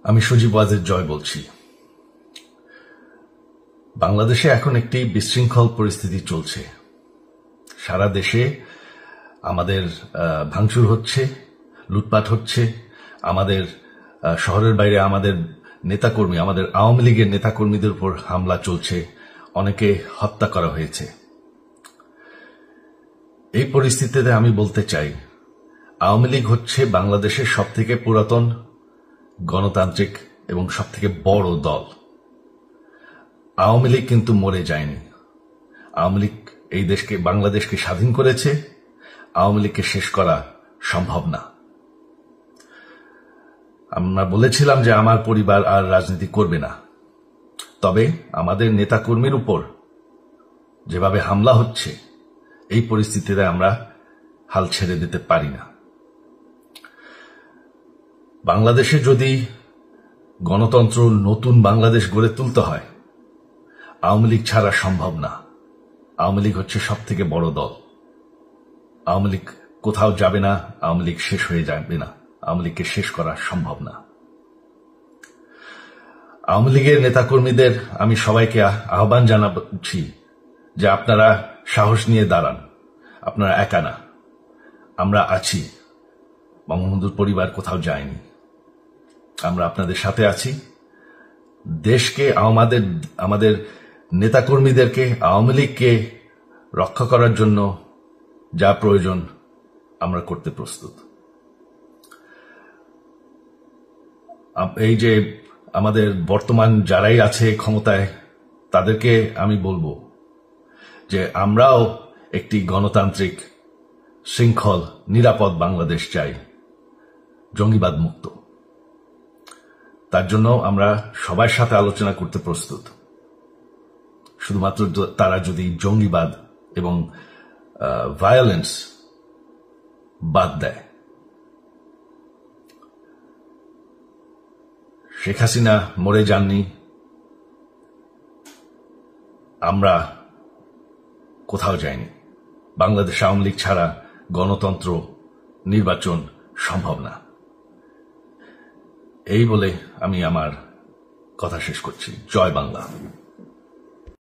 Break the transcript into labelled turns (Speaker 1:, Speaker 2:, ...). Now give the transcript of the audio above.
Speaker 1: আমি সজীব ওয়াজেদ জয় বলছি। বাংলাদেশে এখন একটি বিশৃঙ্খল পরিস্থিতি চলছে। সারা দেশে আমাদের ভাঙচুর হচ্ছে, লুটপাট হচ্ছে, আমাদের শহরের বাইরে আমাদের নেতাকর্মী, আমাদের আওয়ামী লীগের নেতাকর্মীদের উপর হামলা চলছে, অনেকে হত্যা করা হয়েছে। এই পরিস্থিতিতে আমি বলতে চাই, আওয়ামী লীগ হচ্ছে বাংলাদেশের সবথেকে পুরাতন গণতান্ত্রিক এবং সবথেকে বড় দল। আওয়ামী লীগ কিন্তু মরে যায়নি। আওয়ামী লীগ এই দেশকে, বাংলাদেশকে স্বাধীন করেছে। আওয়ামী লীগকে শেষ করা সম্ভব না। আমরা বলেছিলাম যে আমার পরিবার আর রাজনীতি করবে না, তবে আমাদের নেতাকর্মীর উপর যেভাবে হামলা হচ্ছে, এই পরিস্থিতিতে আমরা হাল ছেড়ে দিতে পারি না। বাংলাদেশে যদি গণতন্ত্র, নতুন বাংলাদেশ গড়ে তুলতে হয়, আওয়ামী লীগ ছাড়া সম্ভব না। আওয়ামী লীগ হচ্ছে সবথেকে বড় দল। আওয়ামী লীগ কোথাও যাবে না, আওয়ামী লীগ শেষ হয়ে যাবে না, আওয়ামী লীগকে শেষ করা সম্ভব না। আওয়ামী লীগের নেতাকর্মীদের আমি সবাইকে আহ্বান জানাচ্ছি যে আপনারা সাহস নিয়ে দাঁড়ান। আপনারা একা না, আমরা আছি। বঙ্গবন্ধুর পরিবার কোথাও যায়নি, আমরা আপনাদের সাথে আছি। দেশকে, আমাদের নেতাকর্মীদেরকে, আওয়ামী লীগকে রক্ষা করার জন্য যা প্রয়োজন আমরা করতে প্রস্তুত। এই যে আমাদের বর্তমান যারাই আছে ক্ষমতায়, তাদেরকে আমি বলবো যে আমরাও একটি গণতান্ত্রিক, শৃঙ্খল, নিরাপদ বাংলাদেশ চাই, জঙ্গিবাদ মুক্ত। তার জন্য আমরা সবার সাথে আলোচনা করতে প্রস্তুত। শুধুমাত্র তারা যদি জঙ্গিবাদ এবং ভায়োলেন্স বাদ দেয়। শেখ হাসিনা মরে যাননি, আমরা কোথাও যাইনি। বাংলাদেশ আওয়ামী লীগ ছাড়া গণতন্ত্র, নির্বাচন সম্ভব না। এই বলে আমি আমার কথা শেষ করছি। জয় বাংলা।